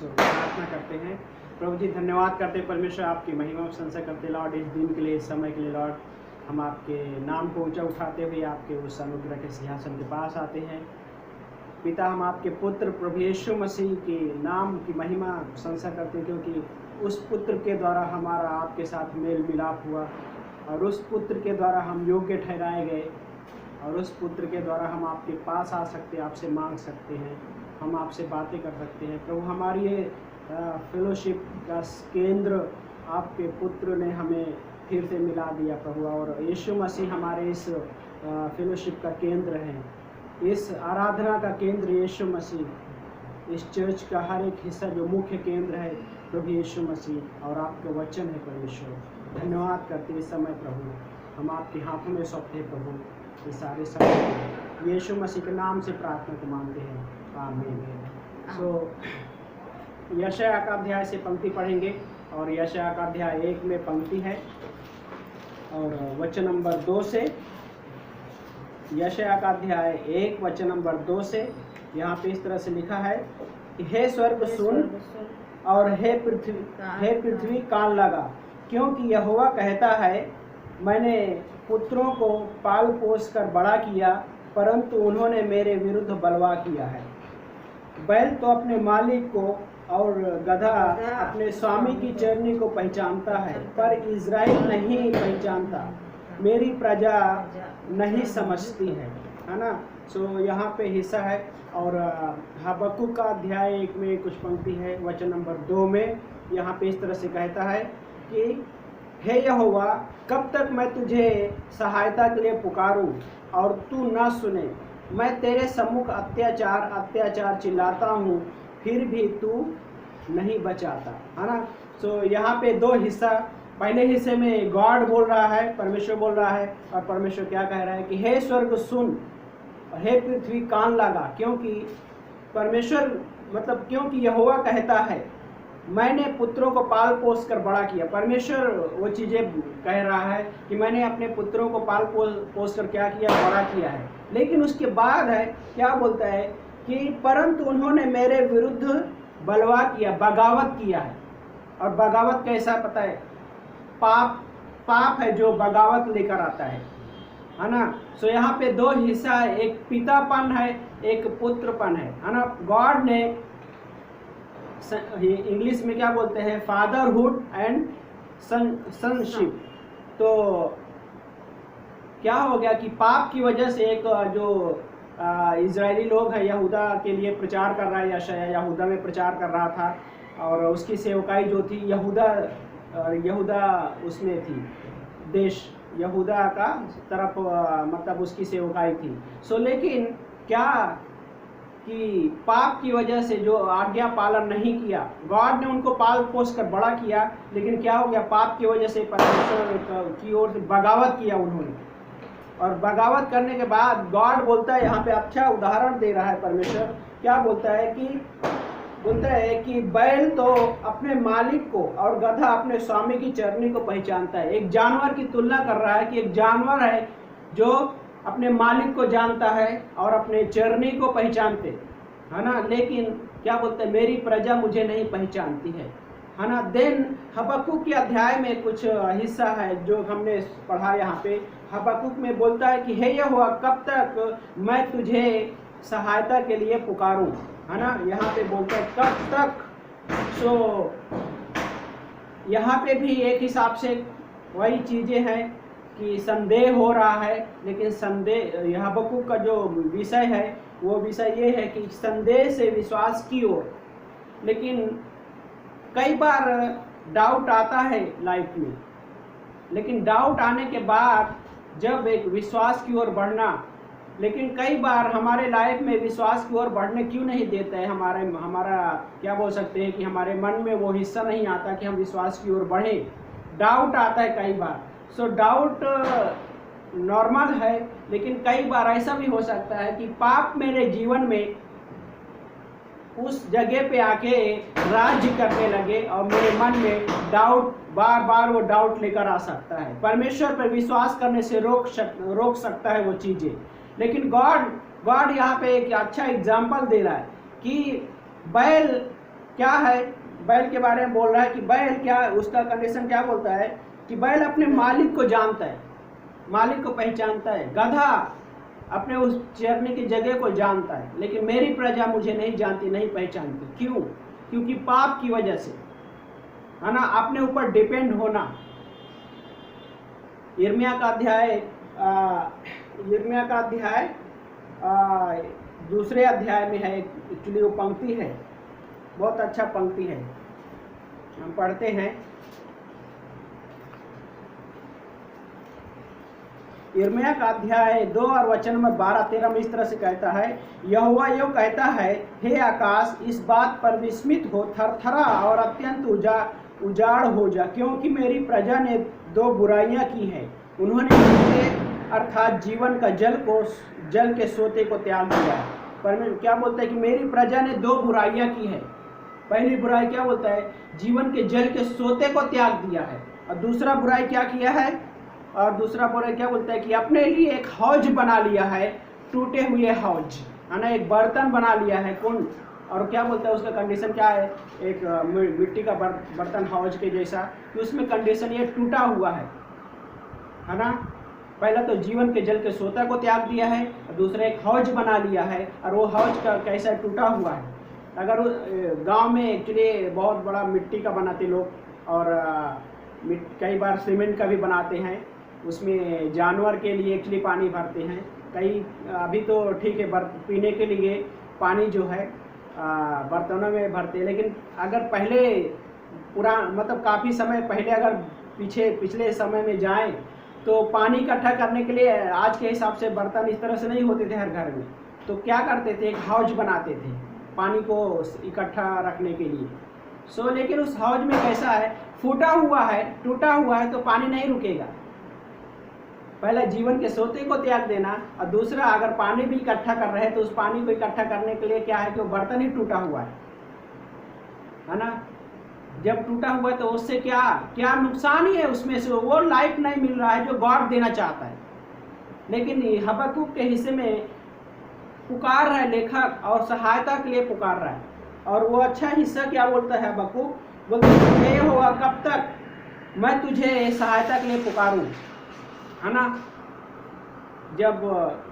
प्रार्थना करते हैं। प्रभु जी धन्यवाद करते परमेश्वर, आपकी महिमा प्रशंसा करते लॉर्ड, इस दिन के लिए, इस समय के लिए लॉर्ड। हम आपके नाम को ऊंचा उठाते हुए आपके उस अनुग्रह के सिंहासन के पास आते हैं। पिता, हम आपके पुत्र प्रभु यीशु मसीह के नाम की महिमा प्रशंसा करते हैं, क्योंकि उस पुत्र के द्वारा हमारा आपके साथ मेल मिलाप हुआ और उस पुत्र के द्वारा हम योग्य ठहराए गए और उस पुत्र के द्वारा हम आपके पास आ सकते हैं, आपसे मांग सकते हैं, हम आपसे बातें कर सकते हैं। प्रभु, हमारी ये फेलोशिप का केंद्र आपके पुत्र ने हमें फिर से मिला दिया प्रभु, और यीशु मसीह हमारे इस फेलोशिप का केंद्र है, इस आराधना का केंद्र यीशु मसीह, इस चर्च का हर एक हिस्सा जो मुख्य केंद्र है प्रभु यीशु मसीह और आपका वचन है परमेश्वर। धन्यवाद करते इस समय प्रभु, हम आपके हाथों में सौंपते हैं प्रभु, ये सारे समय यीशु मसीह के नाम से प्रार्थना को मांगते हैं, आमीन। यशायाह का अध्याय से पंक्ति पढ़ेंगे और यशायाह का अध्याय 1 में पंक्ति है और वचन नंबर 2 से। यशायाह का अध्याय 1 वचन नंबर 2 से यहाँ पे इस तरह से लिखा है कि हे स्वर्ग सुन और हे पृथ्वी कान लगा, क्योंकि यहोवा कहता है, मैंने पुत्रों को पाल पोस कर बड़ा किया, परंतु उन्होंने मेरे विरुद्ध बलवा किया है। बैल तो अपने मालिक को और गधा अपने स्वामी की चरनी को पहचानता है, पर इज़राइल नहीं पहचानता, मेरी प्रजा नहीं समझती है ना। सो यहाँ पे हिस्सा है और हबक्कुक का अध्याय 1 में कुछ पंक्ति है, वचन नंबर 2 में यहाँ पे इस तरह से कहता है कि हे यहोवा, कब तक मैं तुझे सहायता के लिए पुकारूं और तू न सुने। मैं तेरे सम्मुख अत्याचार चिल्लाता हूँ, फिर भी तू नहीं बचाता, है ना। सो यहाँ पे 2 हिस्सा, पहले हिस्से में गॉड बोल रहा है, परमेश्वर बोल रहा है, और परमेश्वर क्या कह रहा है कि हे स्वर्ग सुन, हे पृथ्वी कान लगा, क्योंकि परमेश्वर मतलब क्योंकि यहोवा कहता है, मैंने पुत्रों को पाल पोस कर बड़ा किया। परमेश्वर वो चीज़ें कह रहा है कि मैंने अपने पुत्रों को पाल पोस कर क्या किया, बड़ा किया है। लेकिन उसके बाद है क्या बोलता है कि परंतु उन्होंने मेरे विरुद्ध बलवा किया, बगावत किया है। और बगावत कैसा पता है? पाप है जो बगावत लेकर आता है ना। सो यहाँ पे 2 हिस्सा है, एक पितापन है, एक पुत्रपन है ना। गॉड ने इंग्लिश में क्या बोलते हैं, फादरहुड एंड सनशिप। तो क्या हो गया कि पाप की वजह से एक जो इजरायली लोग हैं, यहूदा के लिए प्रचार कर रहा है, यशायाह यहूदा में प्रचार कर रहा था, और उसकी सेवकाई जो थी यहूदा उसमें थी, देश यहूदा का तरफ मतलब उसकी सेवकाई थी। सो लेकिन क्या कि पाप की वजह से जो आज्ञा पालन नहीं किया, गॉड ने उनको पाल पोस कर बड़ा किया, लेकिन क्या हो गया, पाप की वजह से परमेश्वर की ओर से बगावत किया उन्होंने। और बगावत करने के बाद गॉड बोलता है, यहाँ पे अच्छा उदाहरण दे रहा है परमेश्वर, क्या बोलता है कि बैल तो अपने मालिक को और गधा अपने स्वामी की चरनी को पहचानता है। एक जानवर की तुलना कर रहा है कि एक जानवर है जो अपने मालिक को जानता है और अपने चरनी को पहचानते, है ना। लेकिन क्या बोलते हैं, मेरी प्रजा मुझे नहीं पहचानती है ना। देन हबक्कुक के अध्याय में कुछ हिस्सा है जो हमने पढ़ा यहाँ पे। हबक्कुक में बोलता है कि हे यहोवा, कब तक मैं तुझे सहायता के लिए पुकारूं, है ना। यहाँ पे बोलता है कब तक। सो यहाँ पे भी एक हिसाब से वही चीज़ें हैं कि संदेह हो रहा है, लेकिन संदेह हबक्कुक का जो विषय है वो विषय ये है कि संदेह से विश्वास की ओर। लेकिन कई बार डाउट आता है लाइफ में, लेकिन डाउट आने के बाद जब एक विश्वास की ओर बढ़ना, लेकिन कई बार हमारे लाइफ में विश्वास की ओर बढ़ने क्यों नहीं देता है, हमारा क्या बोल सकते हैं कि हमारे मन में वो हिस्सा नहीं आता कि हम विश्वास की ओर बढ़ें। डाउट आता है कई बार। सो डाउट नॉर्मल है, लेकिन कई बार ऐसा भी हो सकता है कि पाप मेरे जीवन में उस जगह पे आके राज्य करने लगे और मेरे मन में डाउट बार बार वो डाउट लेकर आ सकता है। परमेश्वर पर विश्वास करने से रोक सकता है वो चीज़ें। लेकिन गॉड यहाँ पे एक अच्छा एग्जाम्पल दे रहा है कि बैल क्या है, बैल के बारे में बोल रहा है कि बैल क्या, उसका कंडीशन क्या बोलता है कि बैल अपने मालिक को जानता है, मालिक को पहचानता है। गधा अपने उस चरने की जगह को जानता है, लेकिन मेरी प्रजा मुझे नहीं जानती, नहीं पहचानती। क्यों? क्योंकि पाप की वजह से, है ना, अपने ऊपर डिपेंड होना। यिर्मयाह का अध्याय दूसरे अध्याय में है, एक्चुअली वो पंक्ति है, बहुत अच्छा पंक्ति है, हम पढ़ते हैं। यिर्मयाह का अध्याय 2 और वचन में 12-13 में इस तरह से कहता है, यहोवा यो कहता है, हे आकाश, इस बात पर विस्मित हो, थरथरा और अत्यंत उजाड़ हो जा, क्योंकि मेरी प्रजा ने 2 बुराइयां की हैं। उन्होंने अर्थात जीवन का जल के सोते को त्याग दिया। परमेश्वर क्या बोलता है कि मेरी प्रजा ने 2 बुराइयां की है। पहली बुराई क्या बोलता है, जीवन के जल के सोते को त्याग दिया है। और दूसरा बुराई क्या किया है, और दूसरा बुराई क्या बोलता है कि अपने लिए एक हौज बना लिया है, टूटे हुए हौज, है ना, एक बर्तन बना लिया है कुंड। और क्या बोलता है, उसका कंडीशन क्या है, एक मिट्टी का बर्तन हौज के जैसा, कि उसमें कंडीशन ये टूटा हुआ है ना। पहला तो जीवन के जल के सोता को त्याग दिया है, और दूसरा एक हौज बना लिया है, और वो हौज का कैसा टूटा हुआ है। अगर गांव में एक्चुअली बहुत बड़ा मिट्टी का बनाते लोग, और कई बार सीमेंट का भी बनाते हैं, उसमें जानवर के लिए एक्चुअली पानी भरते हैं। कई अभी तो ठीक है, पीने के लिए पानी जो है बर्तनों में भरते हैं, लेकिन अगर पहले मतलब काफ़ी समय पहले अगर पिछले समय में जाएं, तो पानी इकट्ठा करने के लिए आज के हिसाब से बर्तन इस तरह से नहीं होते थे हर घर में। तो क्या करते थे, एक हौज बनाते थे पानी को इकट्ठा रखने के लिए। लेकिन उस हौज में कैसा है, फूटा हुआ है, टूटा हुआ है, तो पानी नहीं रुकेगा। पहला जीवन के सोते को त्याग देना, और दूसरा अगर पानी भी इकट्ठा कर रहे हैं तो उस पानी को इकट्ठा करने के लिए क्या है कि वो बर्तन ही टूटा हुआ है ना। जब टूटा हुआ है तो उससे क्या नुकसान ही है, उसमें से वो लाइफ नहीं मिल रहा है जो गॉड देना चाहता है। लेकिन हबक्कुक के हिस्से में पुकार रहा है लेखक, और सहायता के लिए पुकार रहा है। और वो अच्छा हिस्सा क्या बोलता है हबक्कुक, बोलते हे यहोवा, कब तक मैं तुझे सहायता के लिए पुकारूं, है ना। जब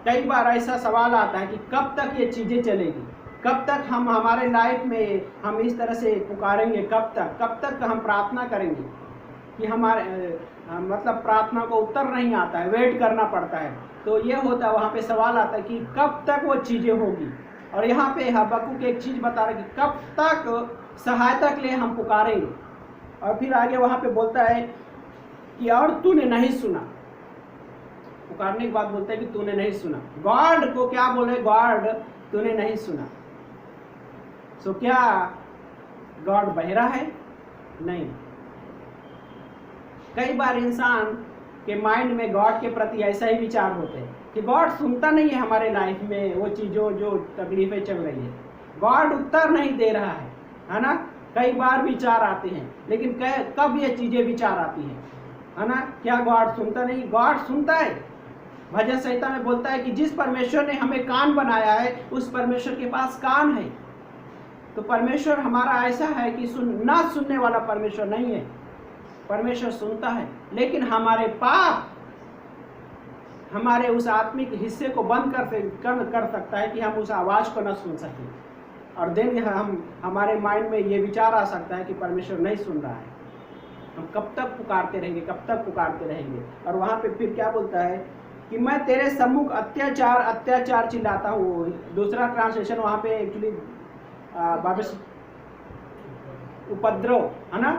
कई बार ऐसा सवाल आता है कि कब तक ये चीज़ें चलेगी, कब तक हम हमारे लाइफ में हम इस तरह से पुकारेंगे, कब तक हम प्रार्थना करेंगे कि हमारे मतलब प्रार्थना को उत्तर नहीं आता है, वेट करना पड़ता है। तो ये होता है, वहाँ पे सवाल आता है कि कब तक वो चीज़ें होगी। और यहाँ पे हबक्कुक एक चीज़ बता रहा है कि कब तक सहायता के लिए हम पुकारेंगे। और फिर आगे वहाँ पे बोलता है कि और तूने नहीं सुना, पुकारने के बाद बोलता है कि तूने नहीं सुना। गॉड को क्या बोले, गॉड तूने नहीं सुना। क्या गॉड बहरा है? नहीं। कई बार इंसान के माइंड में गॉड के प्रति ऐसा ही विचार होते हैं कि गॉड सुनता नहीं है हमारे लाइफ में वो चीज़ों जो तकलीफें चल रही है, गॉड उत्तर नहीं दे रहा है ना। कई बार विचार आते हैं, लेकिन कब ये चीज़ें विचार आती हैं, है ना। क्या गॉड सुनता नहीं? गॉड सुनता है। भजन संहिता में बोलता है कि जिस परमेश्वर ने हमें कान बनाया है, उस परमेश्वर के पास कान है। तो परमेश्वर हमारा ऐसा है कि ना सुनने वाला परमेश्वर नहीं है, परमेश्वर सुनता है। लेकिन हमारे पाप हमारे उस आत्मिक हिस्से को बंद कर सकता है कि हम उस आवाज़ को न सुन सकें। और देन हमारे माइंड में ये विचार आ सकता है कि परमेश्वर नहीं सुन रहा है, हम कब तक पुकारते रहेंगे, कब तक पुकारते रहेंगे। और वहाँ पे फिर क्या बोलता है कि मैं तेरे सम्मुख अत्याचार चिल्लाता हूँ। दूसरा ट्रांसलेशन वहाँ पे एक्चुअली उपद्रव, है ना।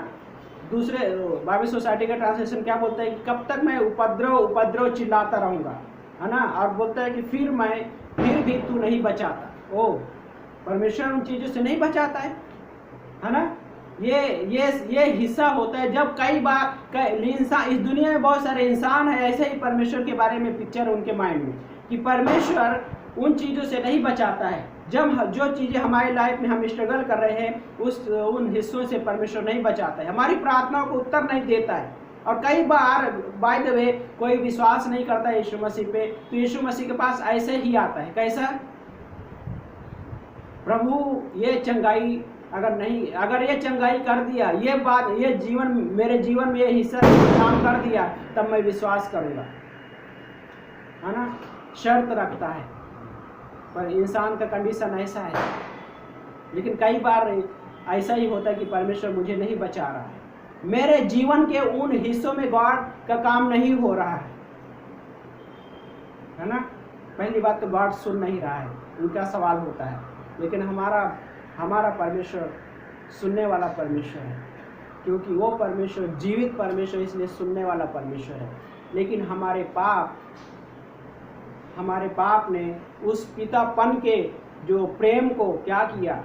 दूसरे बाइबल सोसाइटी का ट्रांसलेशन क्या बोलता है कि कब तक मैं उपद्रव चिल्लाता रहूँगा, है ना। और बोलता है कि फिर भी तू नहीं बचाता। ओ, परमेश्वर उन चीज़ों से नहीं बचाता है ना। ये हिस्सा होता है जब कई बार इंसान, इस दुनिया में बहुत सारे इंसान है ऐसे ही परमेश्वर के बारे में पिक्चर उनके माइंड में कि परमेश्वर उन चीज़ों से नहीं बचाता है। जब जो चीज़ें हमारी लाइफ में हम स्ट्रगल कर रहे हैं उन हिस्सों से परमेश्वर नहीं बचाता है, हमारी प्रार्थनाओं को उत्तर नहीं देता है। और कई बार बाय द वे कोई विश्वास नहीं करता है यीशु मसीह पे, तो यीशु मसीह के पास ऐसे ही आता है। कैसा? प्रभु ये चंगाई अगर ये चंगाई कर दिया, ये बात, ये जीवन, मेरे जीवन में ये हिस्सा काम कर दिया, तब मैं विश्वास करूँगा, है ना। शर्त रखता है, पर इंसान का कंडीशन ऐसा है। लेकिन कई बार ऐसा ही होता है कि परमेश्वर मुझे नहीं बचा रहा है, मेरे जीवन के उन हिस्सों में गॉड का काम नहीं हो रहा है ना। पहली बात तो गॉड सुन नहीं रहा है, उनका सवाल होता है। लेकिन हमारा परमेश्वर सुनने वाला परमेश्वर है, क्योंकि वो परमेश्वर जीवित परमेश्वर, इसलिए सुनने वाला परमेश्वर है। लेकिन हमारे पाप ने उस पितापन के जो प्रेम को क्या किया,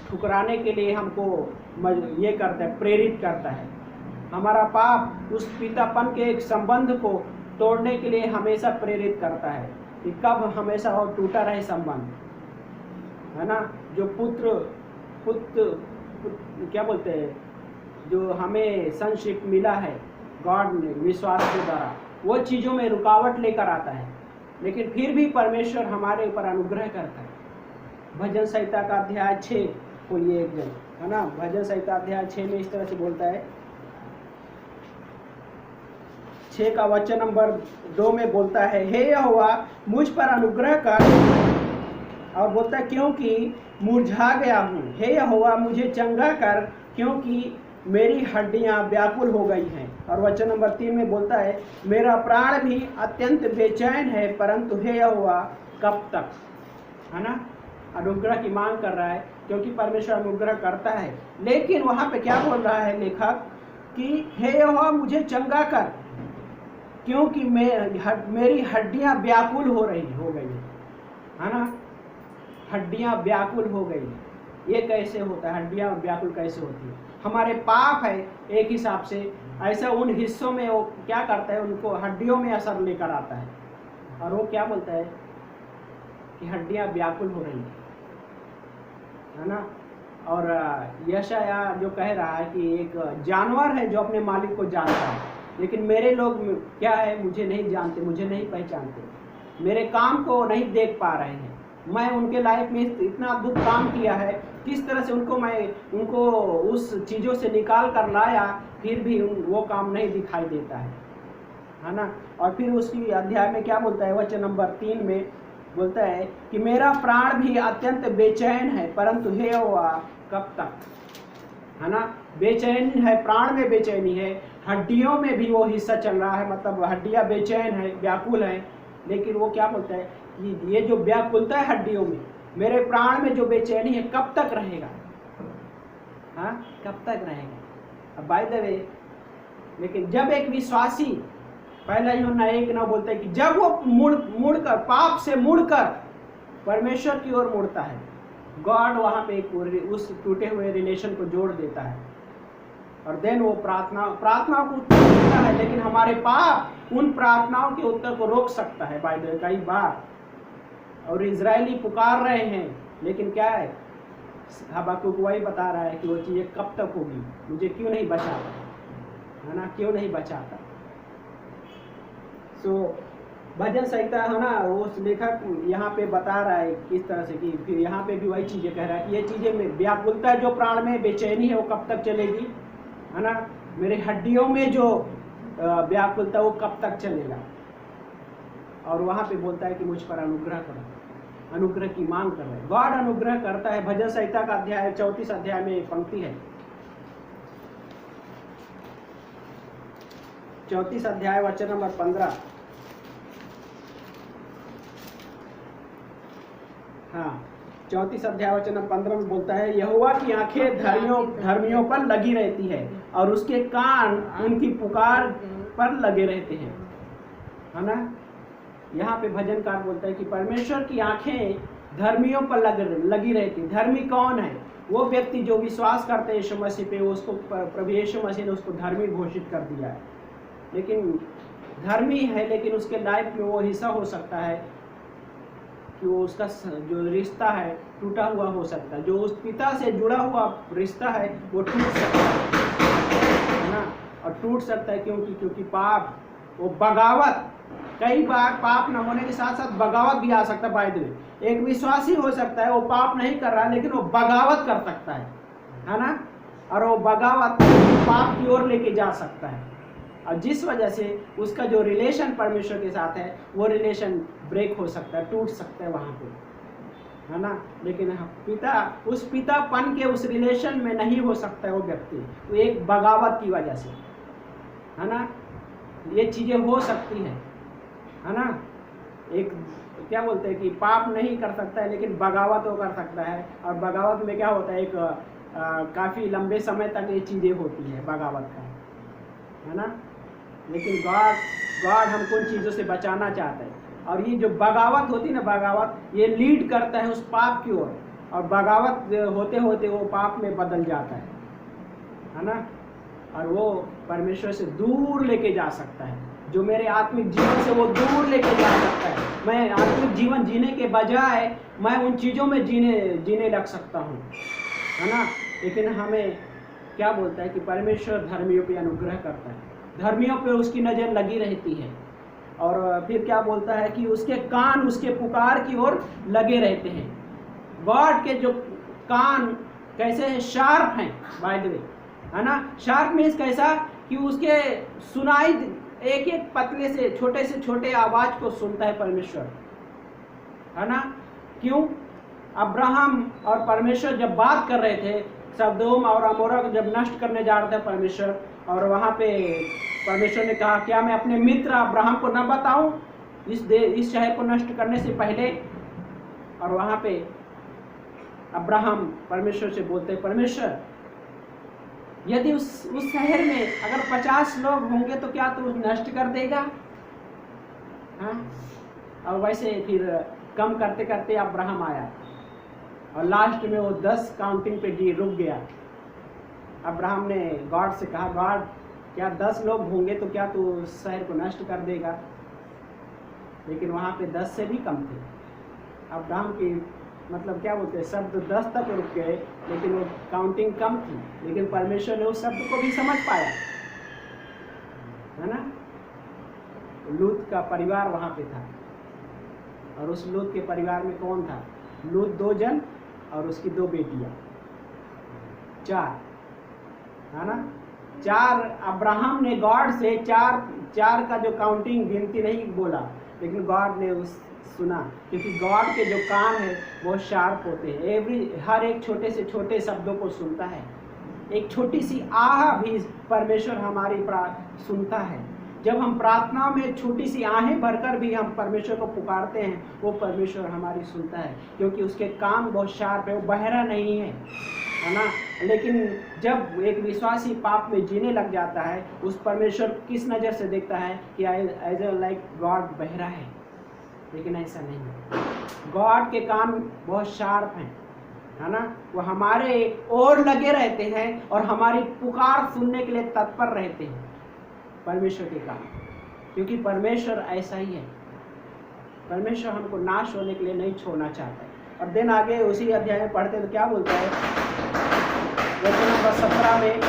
ठुकराने के लिए हमको ये करता है, प्रेरित करता है। हमारा पाप उस पितापन के एक संबंध को तोड़ने के लिए हमेशा प्रेरित करता है कि कब हमेशा और टूटा रहे संबंध, है ना। जो पुत्र क्या बोलते हैं, जो हमें संशिप मिला है गॉड ने विश्वास के द्वारा, वो चीज़ों में रुकावट लेकर आता है। लेकिन फिर भी परमेश्वर हमारे ऊपर अनुग्रह करता है। भजन संहिता का अध्याय 6 खोलिए एक जन, है ना। भजन संहिता अध्याय 6 में इस तरह से बोलता है, 6 का वचन नंबर 2 में बोलता है, हे यहोवा मुझ पर अनुग्रह कर, और बोलता है क्योंकि मुरझा गया हूँ। हे यहोवा मुझे चंगा कर, क्योंकि मेरी हड्डियाँ व्याकुल हो गई हैं। और वचन नंबर 3 में बोलता है, मेरा प्राण भी अत्यंत बेचैन है, परंतु हे यहोवा कब तक, है ना। अनुग्रह की मांग कर रहा है, क्योंकि परमेश्वर अनुग्रह करता है। लेकिन वहाँ पे क्या बोल रहा है लेखक कि हे यहोवा मुझे चंगा कर, क्योंकि मेरी हड्डियाँ व्याकुल हो गई है ना। हड्डियाँ व्याकुल हो गई, ये कैसे होता है, हड्डियाँ व्याकुल कैसे होती है। हमारे पाप है एक हिसाब से, ऐसा उन हिस्सों में वो क्या करता है, उनको हड्डियों में असर लेकर आता है। और वो क्या बोलता है कि हड्डियाँ व्याकुल हो रही है ना। और यशाया जो कह रहा है कि एक जानवर है जो अपने मालिक को जानता है, लेकिन मेरे लोग क्या है, मुझे नहीं जानते, मुझे नहीं पहचानते, मेरे काम को नहीं देख पा रहे हैं। मैं उनके लाइफ में इतना अद्भुत काम किया है, किस तरह से उनको उस चीज़ों से निकाल कर लाया, फिर भी वो काम नहीं दिखाई देता है ना। और फिर उसकी अध्याय में क्या बोलता है, वचन नंबर 3 में बोलता है कि मेरा प्राण भी अत्यंत बेचैन है, परंतु हे यहोवा कब तक, है ना। बेचैन है, प्राण में बेचैनी है, हड्डियों में भी वो हिस्सा चल रहा है, मतलब हड्डियाँ बेचैन है, व्याकुल है। लेकिन वो क्या बोलता है कि ये जो व्याकुलता है हड्डियों में, मेरे प्राण में जो बेचैनी है, कब तक रहेगा, हाँ कब तक रहेगा। अब बाय द वे, लेकिन जब एक विश्वासी, पहला यूहन्ना 1:9 बोलता है कि जब वो मुड़कर पाप से मुड़कर परमेश्वर की ओर मुड़ता है, गॉड वहाँ पे उस टूटे हुए रिलेशन को जोड़ देता है, और देन वो प्रार्थना को उत्तर देता है। लेकिन हमारे पाप उन प्रार्थनाओं के उत्तर को रोक सकता है बाय द वे कई बार। और इजरायली पुकार रहे हैं, लेकिन क्या है, हबक्कुक वही बता रहा है कि वो चीज़ें कब तक होगी, मुझे क्यों नहीं बचाता, है ना, क्यों नहीं बचाता। सो भजन संहिता, है ना, वो लेखक यहाँ पे बता रहा है किस तरह से कि फिर यहाँ पे भी वही चीज़ें कह रहा है कि ये चीज़ें में व्याकुलता, जो प्राण में बेचैनी है, वो कब तक चलेगी, है ना। मेरे हड्डियों में जो व्याकुलता, वो कब तक चलेगा। और वहाँ पे बोलता है कि मुझ पर अनुग्रह करो, अनुग्रह की मांग कर रहे हैं। गॉड अनुग्रह करता है। भजन संहिता का अध्याय 34 अध्याय में एक पंक्ति है, 34 अध्याय वचन नंबर 15, हाँ 34 अध्याय वचन नंबर 15 में बोलता है, यहोवा की आंखें धर्मियों पर लगी रहती है, और उसके कान उनकी पुकार पर लगे रहते हैं, है ना। यहाँ पे भजनकार बोलता है कि परमेश्वर की आंखें धर्मियों पर लगी रहती। धर्मी कौन है? वो व्यक्ति जो विश्वास करते हैं यीशु मसीह पे, उसको प्रभु यीशु मसीह ने उसको धर्मी घोषित कर दिया है। लेकिन धर्मी है, लेकिन उसके लाइफ में वो हिस्सा हो सकता है कि वो उसका जो रिश्ता है टूटा हुआ हो सकता है, जो उस पिता से जुड़ा हुआ रिश्ता है वो टूट सकता है ना। और टूट सकता है क्योंकि पाप, वो बगावत, कई बार पाप न होने के साथ साथ बगावत भी आ सकता है। बाय द वे, एक विश्वासी हो सकता है वो पाप नहीं कर रहा है लेकिन वो बगावत कर सकता है ना, और वो बगावत पाप की ओर लेके जा सकता है, और जिस वजह से उसका जो रिलेशन परमेश्वर के साथ है वो रिलेशन ब्रेक हो सकता है, टूट सकता है वहाँ पे, है ना। लेकिन उस पितापन के उस रिलेशन में नहीं हो सकता है वो व्यक्ति, वो एक बगावत की वजह से, है ना। ये चीज़ें हो सकती है ना। एक क्या बोलते हैं कि पाप नहीं कर सकता है लेकिन बगावत वो कर सकता है, और बगावत में क्या होता है, एक काफ़ी लंबे समय तक ये चीज़ें होती है बगावत का, है ना। लेकिन गॉड हमको उन चीज़ों से बचाना चाहता है, और ये जो बगावत होती है ना, बगावत ये लीड करता है उस पाप की ओर, और बगावत होते होते वो पाप में बदल जाता है ना, और वो परमेश्वर से दूर लेके जा सकता है। जो मेरे आत्मिक जीवन से वो दूर लेके जा सकता है, मैं आत्मिक जीवन जीने के बजाय मैं उन चीज़ों में जीने लग सकता हूँ, है ना। लेकिन हमें क्या बोलता है कि परमेश्वर धर्मियों पे अनुग्रह करता है, धर्मियों पे उसकी नज़र लगी रहती है, और फिर क्या बोलता है कि उसके कान उसके पुकार की ओर लगे रहते हैं। गॉड के जो कान कैसे हैं, शार्प हैं बाय द वे, है ना। शार्प मीन्स कैसा कि उसके सुनाई एक एक पतले से छोटे आवाज को सुनता है परमेश्वर, है ना। क्यों? अब्राहम और परमेश्वर जब बात कर रहे थे, सदोम और अमोरा को जब नष्ट करने जा रहे थे परमेश्वर, और वहाँ पे परमेश्वर ने कहा क्या मैं अपने मित्र अब्राहम को न बताऊं इस शहर को नष्ट करने से पहले। और वहाँ पे अब्राहम परमेश्वर से बोलते हैं, परमेश्वर यदि उस शहर में अगर 50 लोग होंगे तो क्या तू नष्ट कर देगा? हाँ। और वैसे फिर कम करते करते अब्राहम आया, और लास्ट में वो 10 काउंटिंग पे रुक गया। अब्राहम ने गॉड से कहा, गॉड क्या 10 लोग होंगे तो क्या तू उस शहर को नष्ट कर देगा? लेकिन वहाँ पे 10 से भी कम थे। अब्राहम की मतलब क्या बोलते हैं, शब्द 10 तक रुक गए, लेकिन वो काउंटिंग कम थी, लेकिन परमेश्वर ने उस शब्द को भी समझ पाया, है ना। लूत का परिवार वहाँ पे था, और उस लूत के परिवार में कौन था? लूत 2 जन और उसकी 2 बेटियाँ, 4, है ना। 4 अब्राहम ने गॉड से चार का जो काउंटिंग गिनती नहीं बोला, लेकिन गॉड ने उस सुना, क्योंकि गॉड के जो कान है वो शार्प होते हैं, हर एक छोटे से छोटे शब्दों को सुनता है। एक छोटी सी आह भी परमेश्वर हमारी सुनता है। जब हम प्रार्थना में छोटी सी आहें भरकर भी हम परमेश्वर को पुकारते हैं, वो परमेश्वर हमारी सुनता है, क्योंकि उसके कान बहुत शार्प है, वो बहरा नहीं है ना। लेकिन जब एक विश्वासी पाप में जीने लग जाता है, उस परमेश्वर किस नज़र से देखता है कि एज ए लाइक गॉड बहरा है, लेकिन ऐसा नहीं है। गॉड के कान बहुत शार्प हैं, है ना। वो हमारे ओर लगे रहते हैं और हमारी पुकार सुनने के लिए तत्पर रहते हैं, परमेश्वर के कान, क्योंकि परमेश्वर ऐसा ही है। परमेश्वर हमको नाश होने के लिए नहीं छोड़ना चाहता है। और दिन आगे उसी अध्याय में पढ़ते तो क्या बोलता है, वचन नंबर 17 में,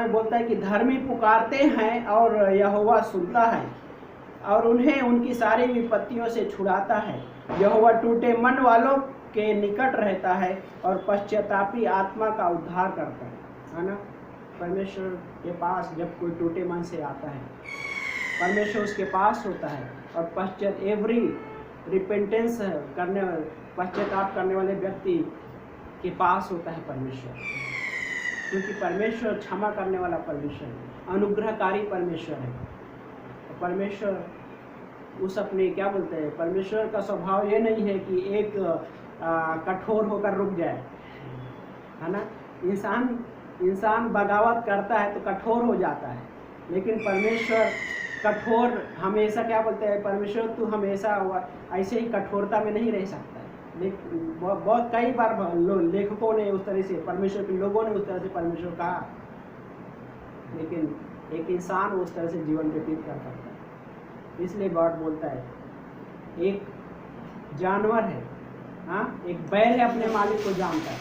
बोलता है कि धर्मी पुकारते हैं और यहोवा सुनता है और उन्हें उनकी सारी विपत्तियों से छुड़ाता है। यहोवा टूटे मन वालों के निकट रहता है और पश्चातापी आत्मा का उद्धार करता है ना। परमेश्वर के पास जब कोई टूटे मन से आता है, परमेश्वर उसके पास होता है, और एवरी रिपेंटेंस करने पश्चाताप करने वाले व्यक्ति के पास होता है परमेश्वर, क्योंकि परमेश्वर क्षमा करने वाला परमेश्वर है, अनुग्रहकारी परमेश्वर है। परमेश्वर उस अपने क्या बोलते हैं, परमेश्वर का स्वभाव ये नहीं है कि एक कठोर होकर रुक जाए, है ना। इंसान बगावत करता है तो कठोर हो जाता है, लेकिन परमेश्वर कठोर हमेशा क्या बोलते हैं, परमेश्वर तू हमेशा ऐसे ही कठोरता में नहीं रह सकता है। बहुत कई बार लेखकों ने उस तरह से परमेश्वर के लोगों ने उस तरह से परमेश्वर कहा, लेकिन एक इंसान उस तरह से जीवन व्यतीत कर सकता है। इसलिए गॉड बोलता है, एक जानवर है, हाँ, एक बैल है अपने मालिक को जानता है,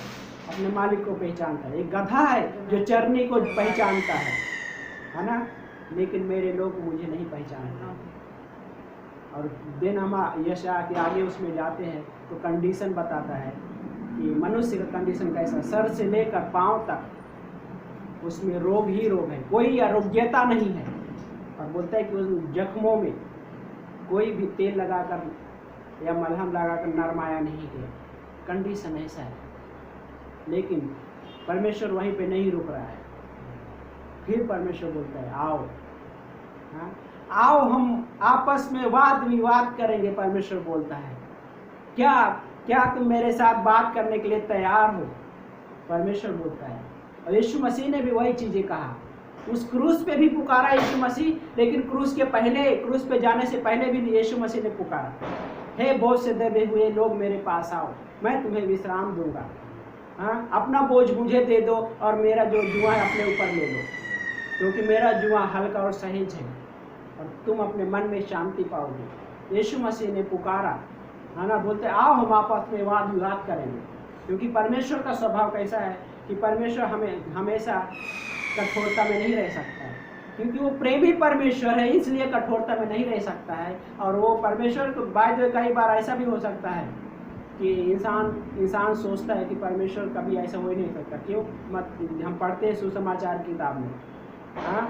अपने मालिक को पहचानता है। एक गधा है जो चरनी को पहचानता है ना, लेकिन मेरे लोग मुझे नहीं पहचानते। और दिन हम यशा के आगे उसमें जाते हैं तो कंडीशन बताता है कि मनुष्य का कंडीशन कैसा, सर से लेकर पांव तक उसमें रोग ही रोग है, कोई आरोग्यता नहीं है। और बोलता है कि उस जख्मों में कोई भी तेल लगाकर या मलहम लगाकर नरमाया नहीं गया। कंडीशन ऐसा है, लेकिन परमेश्वर वहीं पे नहीं रुक रहा है। फिर परमेश्वर बोलता है आओ, हाँ आओ हम आपस में वाद विवाद करेंगे। परमेश्वर बोलता है क्या क्या तुम मेरे साथ बात करने के लिए तैयार हो? परमेश्वर बोलता है। और यीशु मसीह ने भी वही चीजें कहा, उस क्रूस पे भी पुकारा यीशु मसीह, लेकिन क्रूस के पहले, क्रूस पे जाने से पहले भी यीशु मसीह ने पुकारा, हे बोझ से दबे हुए लोग मेरे पास आओ, मैं तुम्हें विश्राम दूंगा। हाँ, अपना बोझ मुझे दे दो और मेरा जो जुआ है अपने ऊपर ले लो, क्योंकि मेरा जुआ हल्का और सहज है और तुम अपने मन में शांति पाओगे। यीशु मसीह ने पुकारा, है ना, बोलते आओ हम आपस में वाद विवाद करेंगे। क्योंकि परमेश्वर का स्वभाव कैसा है कि परमेश्वर हमें हमेशा कठोरता में नहीं रह सकता है, क्योंकि वो प्रेमी परमेश्वर है, इसलिए कठोरता में नहीं रह सकता है। और वो परमेश्वर को बाद कई बार ऐसा भी हो सकता है कि इंसान सोचता है कि परमेश्वर कभी ऐसा हो ही नहीं सकता। क्यों? मत हम पढ़ते हैं सुसमाचार की किताब में, हाँ,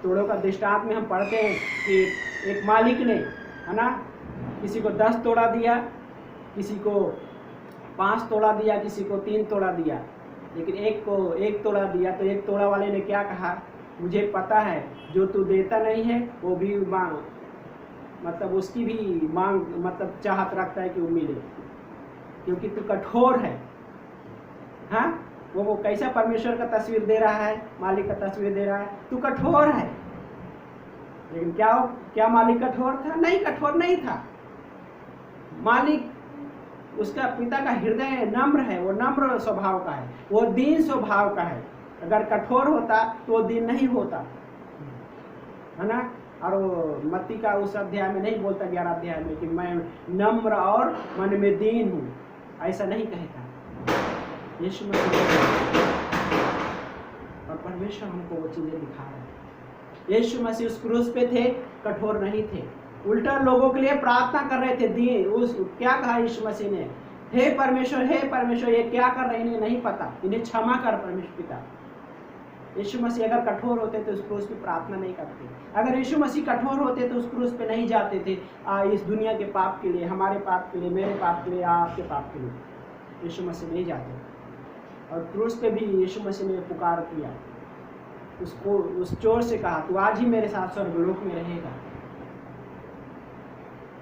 तोड़ों का दृष्टांत में हम पढ़ते हैं कि एक मालिक ने, है ना, किसी को 10 तोड़ा दिया, किसी को 5 तोड़ा दिया, किसी को 3 तोड़ा दिया, लेकिन एक को 1 तोड़ा दिया। तो 1 तोड़ा वाले ने क्या कहा, मुझे पता है जो तू देता नहीं है वो भी मांग, मतलब उसकी भी मांग, मतलब चाहत रखता है कि वो मिले, क्योंकि तू कठोर है। हाँ, वो कैसा परमेश्वर का तस्वीर दे रहा है, मालिक का तस्वीर दे रहा है, तू कठोर है। लेकिन क्या मालिक कठोर था? नहीं, कठोर नहीं था। मालिक, उसका पिता का हृदय नम्र है, वो नम्र स्वभाव का है, वो दीन स्वभाव का है। अगर कठोर होता तो वो दीन नहीं होता, है ना। और वो मत्ती का उस अध्याय में नहीं बोलता, 11 अध्याय में, कि मैं नम्र और मन में दीन हूँ, ऐसा नहीं कहता यीशु मसीह। और परमेश्वर हमको वो चीजें दिखा रहा है। यीशु मसीह उस क्रूस पे थे, कठोर नहीं थे, उल्टा लोगों के लिए प्रार्थना कर रहे थे। दिए उस क्या कहा यीशु मसीह ने, हे परमेश्वर ये क्या कर रहे हैं, इन्हें नहीं पता, इन्हें क्षमा कर परमेश्वर पिता। यीशु मसीह अगर कठोर होते तो उस क्रूस पे प्रार्थना नहीं करते। अगर यीशु मसीह कठोर होते तो उस क्रूस पे नहीं जाते थे, इस दुनिया के पाप के लिए, हमारे पाप के लिए, मेरे पाप के लिए, आपके पाप के लिए यीशु मसीह नहीं जाते। और क्रूस पे भी यीशु मसीह ने पुकार किया, उसको उस चोर से कहा, तू आज ही मेरे साथ स्वर्गलोक में रहेगा,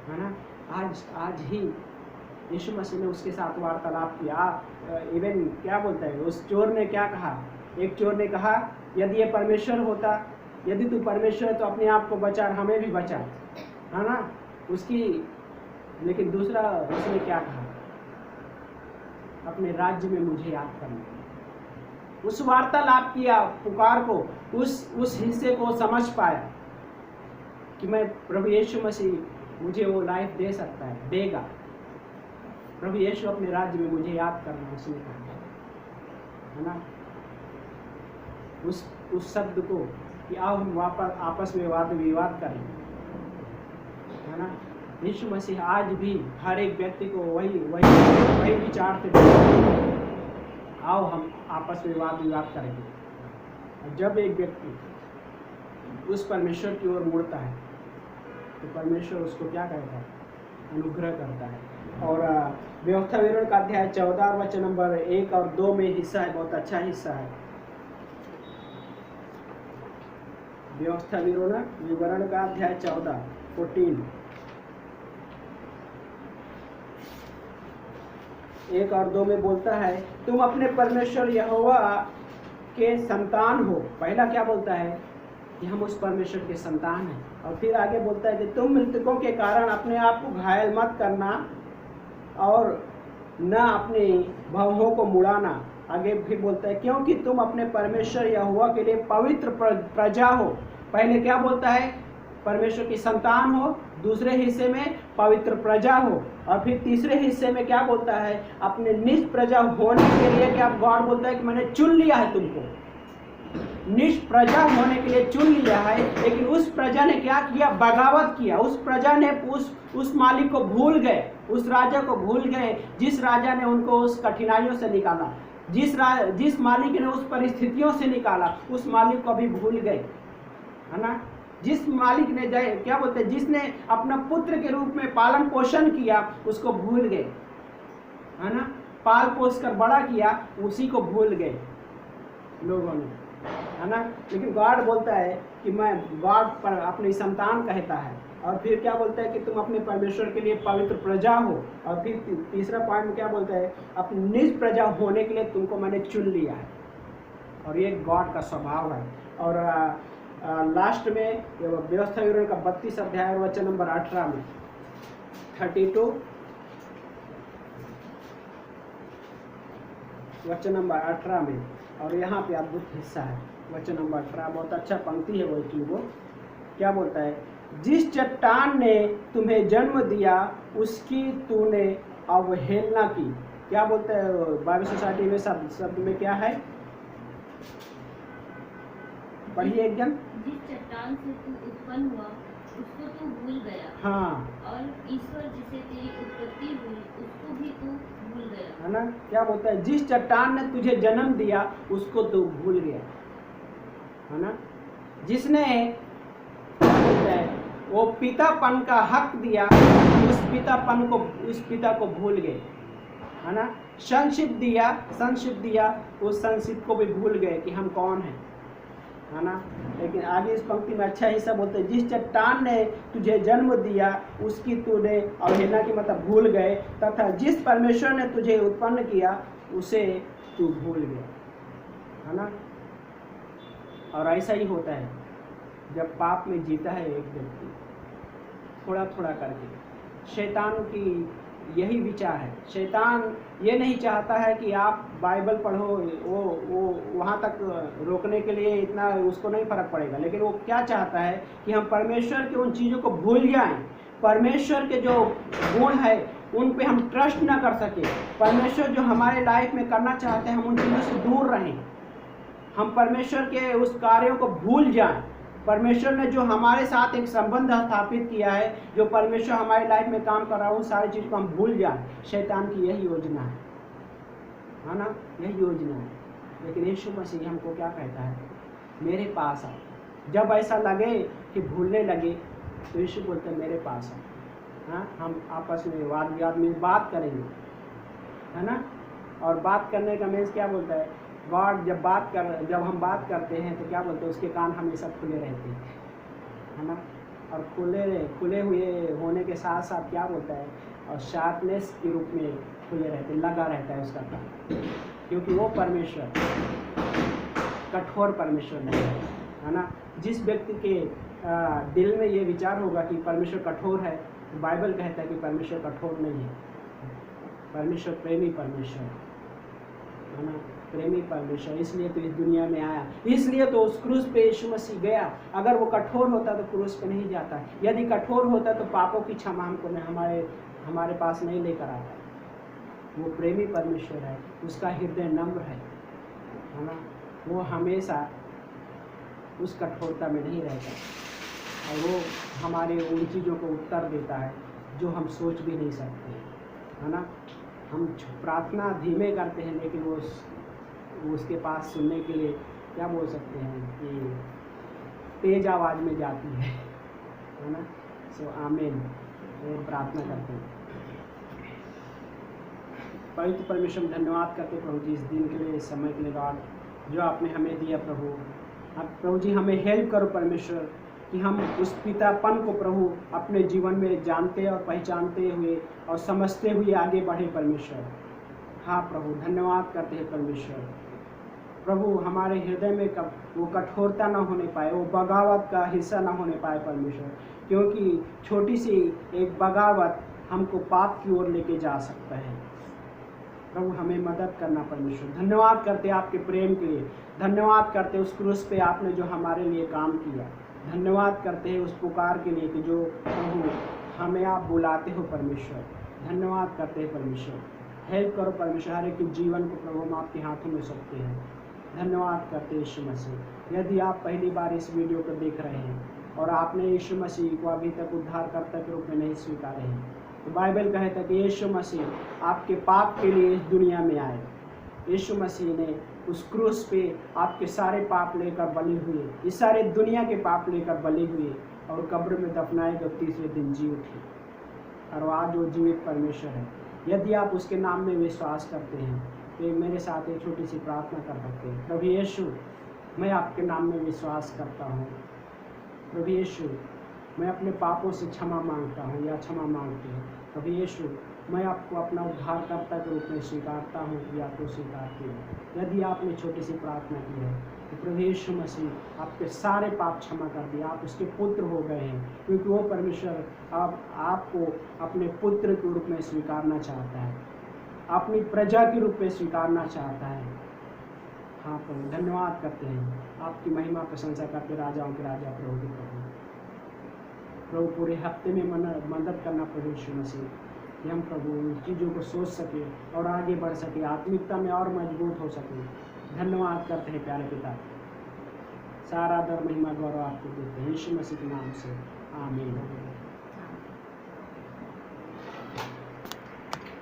है ना। आज ही यीशु मसीह ने उसके साथ वार्तालाप किया। इवन क्या बोलता है, उस चोर ने क्या कहा, एक चोर ने कहा, यदि ये परमेश्वर होता, यदि तू परमेश्वर है तो अपने आप को बचा, हमें भी बचा, है ना, उसकी। लेकिन दूसरा उसने क्या कहा, अपने राज्य में मुझे याद करना। उस वार्तालाप किया, पुकार को, उस हिस्से को समझ पाया कि मैं, प्रभु यीशु मसीह मुझे वो लाइफ दे सकता है, देगा। प्रभु यीशु अपने राज्य में मुझे याद करना, उसने कहा, है ना। उस शब्द को कि आओ हम वापस आपस में वाद विवाद करें, है ना। यीशु मसीह आज भी हर एक व्यक्ति को वही विचार से, आओ हम आपस में वाद विवाद करेंगे। और जब एक व्यक्ति उस परमेश्वर की ओर मुड़ता है तो परमेश्वर उसको क्या करता है, अनुग्रह करता है। और व्यवस्था विवरण का अध्याय 14 वचन नंबर 1 और 2 में हिस्सा है, बहुत अच्छा हिस्सा है। व्यवस्था विवरण का अध्याय 14 1 और 2 में बोलता है, तुम अपने परमेश्वर यहोवा के संतान हो। पहला क्या बोलता है कि हम उस परमेश्वर के संतान हैं, और फिर आगे बोलता है कि तुम मृतकों के कारण अपने आप को घायल मत करना और न अपने भवों को मुड़ाना। आगे फिर बोलता है, क्योंकि तुम अपने परमेश्वर यहोवा के लिए पवित्र प्रजा हो। पहले क्या बोलता है, परमेश्वर की संतान हो, दूसरे हिस्से में पवित्र प्रजा हो, और फिर तीसरे हिस्से में क्या बोलता है, अपने निज प्रजा होने के लिए क्या गॉड बोलता है कि मैंने चुन लिया है तुमको, निज प्रजा होने के लिए चुन लिया है। लेकिन उस प्रजा ने क्या किया, बगावत किया। उस प्रजा ने उस मालिक को भूल गए, उस राजा को भूल गए, जिस राजा ने उनको उस कठिनाइयों से निकाला, जिस मालिक ने उस परिस्थितियों से निकाला, उस मालिक को भी भूल गए, है ना। जिस मालिक ने क्या बोलते हैं, जिसने अपना पुत्र के रूप में पालन पोषण किया, उसको भूल गए, है ना। पाल पोस कर बड़ा किया, उसी को भूल गए लोगों ने, है ना। लेकिन गॉड बोलता है कि मैं, गॉड पर अपनी संतान कहता है, और फिर क्या बोलता है कि तुम अपने परमेश्वर के लिए पवित्र प्रजा हो, और फिर तीसरा पॉइंट में क्या बोलता है, अपनी निज प्रजा होने के लिए तुमको मैंने चुन लिया है, और ये गॉड का स्वभाव है। और लास्ट में व्यवस्था विवरण का 32 अध्याय वचन नंबर 18 में 32 वचन नंबर 18 में, और यहाँ पे अद्भुत हिस्सा है वचन नंबर 18, बहुत अच्छा पंक्ति है वो चीज। वो क्या बोलता है, जिस चट्टान ने तुम्हें जन्म दिया उसकी तूने अवहेलना की। क्या बोलता है बाइबल सोसाइटी में शब्द में क्या है, पढ़िए एक जन। जिस चट्टान से तू उत्पन्न हुआ उसको तू भूल गया, हाँ, और ईश्वर जिसे तेरी उत्पत्ति हुई उसको भी तू भूल गया, है ना। क्या बोलता है, जिस चट्टान ने तुझे जन्म दिया उसको तू भूल गया, है ना। जिसने बोलता है वो पितापन का हक दिया, उस पिता को भूल गए, है ना। संशिप दिया, उस संशिप को भी भूल गए कि हम कौन हैं, है ना। लेकिन आगे इस पंक्ति में अच्छा हिस्सा बोलते हैं, जिस चट्टान ने तुझे जन्म दिया उसकी तूने अवहेलना की, मतलब भूल गए, तथा जिस परमेश्वर ने तुझे उत्पन्न किया उसे तू भूल गया, है ना। और ऐसा ही होता है जब पाप में जीता है एक व्यक्ति, थोड़ा थोड़ा करके। शैतान की यही विचार है, शैतान ये नहीं चाहता है कि आप बाइबल पढ़ो, वो वहाँ तक रोकने के लिए इतना उसको नहीं फर्क पड़ेगा, लेकिन वो क्या चाहता है कि हम परमेश्वर के उन चीज़ों को भूल जाएं, परमेश्वर के जो गुण है उन पे हम ट्रस्ट ना कर सके, परमेश्वर जो हमारे लाइफ में करना चाहते हैं हम उन चीज़ों से दूर रहें, हम परमेश्वर के उस कार्यों को भूल जाएं। परमेश्वर ने जो हमारे साथ एक संबंध स्थापित किया है, जो परमेश्वर हमारी लाइफ में काम कर रहा है, उन सारी चीज़ को हम भूल जाएं। शैतान की यही योजना है ना, यही योजना है। लेकिन यीशु मसीह हमको क्या कहता है, मेरे पास आओ। जब ऐसा लगे कि भूलने लगे तो यीशु बोलते हैं मेरे पास आओ। हाँ, हम आपस में वाद विवाद में बात करेंगे, है ना। और बात करने का मीन्स क्या बोलता है, गॉड जब हम बात करते हैं तो क्या बोलते हैं, उसके कान हमेशा खुले रहते हैं, है ना। और खुले हुए होने के साथ साथ क्या बोलता है, और शार्पनेस के रूप में खुले रहते, लगा रहता है उसका कान, क्योंकि वो परमेश्वर कठोर परमेश्वर नहीं है ना। जिस व्यक्ति के दिल में ये विचार होगा कि परमेश्वर कठोर है, तो बाइबल कहता है कि परमेश्वर कठोर नहीं है, परमेश्वर प्रेमी परमेश्वर है ना, प्रेमी परमेश्वर। इसलिए तो इस दुनिया में आया, इसलिए तो उस क्रूस पे यीशु मसीह गया। अगर वो कठोर होता तो क्रूस पे नहीं जाता, यदि कठोर होता तो पापों की क्षमा हमको हमारे पास नहीं लेकर आता। वो प्रेमी परमेश्वर है, उसका हृदय नम्र है ना। वो हमेशा उस कठोरता में नहीं रहता, और वो हमारे उन चीज़ों को उत्तर देता है जो हम सोच भी नहीं सकते, है ना। हम प्रार्थना धीमे करते हैं, लेकिन वो उसके पास सुनने के लिए क्या बोल सकते हैं कि तेज आवाज़ में जाती है ना। सो आमीन, प्रार्थना करते हैं। पवित्र परमेश्वर धन्यवाद करते प्रभु जी इस दिन के लिए, इस समय के लिए गॉड जो आपने हमें दिया प्रभु। अब प्रभु जी हमें हेल्प करो परमेश्वर कि हम उस पितापन को प्रभु अपने जीवन में जानते और पहचानते हुए और समझते हुए आगे बढ़े परमेश्वर। हाँ प्रभु, धन्यवाद करते हैं परमेश्वर। प्रभु हमारे हृदय में कब वो कठोरता ना होने पाए, वो बगावत का हिस्सा ना होने पाए परमेश्वर, क्योंकि छोटी सी एक बगावत हमको पाप की ओर लेके जा सकता है। प्रभु हमें मदद करना परमेश्वर। धन्यवाद करते आपके प्रेम के लिए, धन्यवाद करते उस क्रूस पे आपने जो हमारे लिए काम किया। धन्यवाद करते हैं उस पुकार के लिए कि जो प्रभु हमें आप बुलाते हो परमेश्वर। धन्यवाद करते हैं परमेश्वर, हेल्प करो परमेश्वर, हर एक के जीवन को प्रभु हम आपके हाथों में सौंपते हैं। धन्यवाद करते हैं यीशु मसीह। यदि आप पहली बार इस वीडियो को देख रहे हैं और आपने यीशु मसीह को अभी तक उद्धारकर्ता के रूप में नहीं स्वीकारे हैं, तो बाइबल कहता है कि यीशु मसीह आपके पाप के लिए इस दुनिया में आए। यीशु मसीह ने उस क्रूस पे आपके सारे पाप लेकर बलि हुए, इस सारे दुनिया के पाप लेकर बलि हुए और कब्र में दफनाए गए, तीसरे दिन जी उठे और आज वो जीवित परमेश्वर है। यदि आप उसके नाम में विश्वास करते हैं तो मेरे साथ एक छोटी सी प्रार्थना कर सकते हैं। प्रभु यीशु, मैं आपके नाम में विश्वास करता हूँ। प्रभु यीशु, मैं अपने पापों से क्षमा मांगता हूँ या क्षमा मांगती हूँ। प्रभु यीशु, मैं आपको अपना उद्धारकर्ता के रूप में स्वीकारता हूँ या तो स्वीकारती हूँ। यदि आपने छोटी सी प्रार्थना की है तो प्रभु यीशु मसीह आपके सारे पाप क्षमा कर दिए, आप उसके पुत्र हो गए हैं, क्योंकि वो परमेश्वर आपको अपने पुत्र के रूप में स्वीकारना चाहता है, अपनी प्रजा के रूप में स्वीकारना चाहता है। हाँ प्रभु, धन्यवाद करते हैं, आपकी महिमा प्रशंसा करते, राजाओं के राजा प्रभु के प्रभु। प्रभु पूरे हफ्ते में मदद करना प्रभु यीशु मसीह, कि हम प्रभु उन चीज़ों को सोच सके और आगे बढ़ सके, आत्मिकता में और मजबूत हो सके। धन्यवाद करते हैं प्यारे पिता, सारा दर महिमा गौरव आपको देते हैं यीशु मसीह के नाम से, आमीन।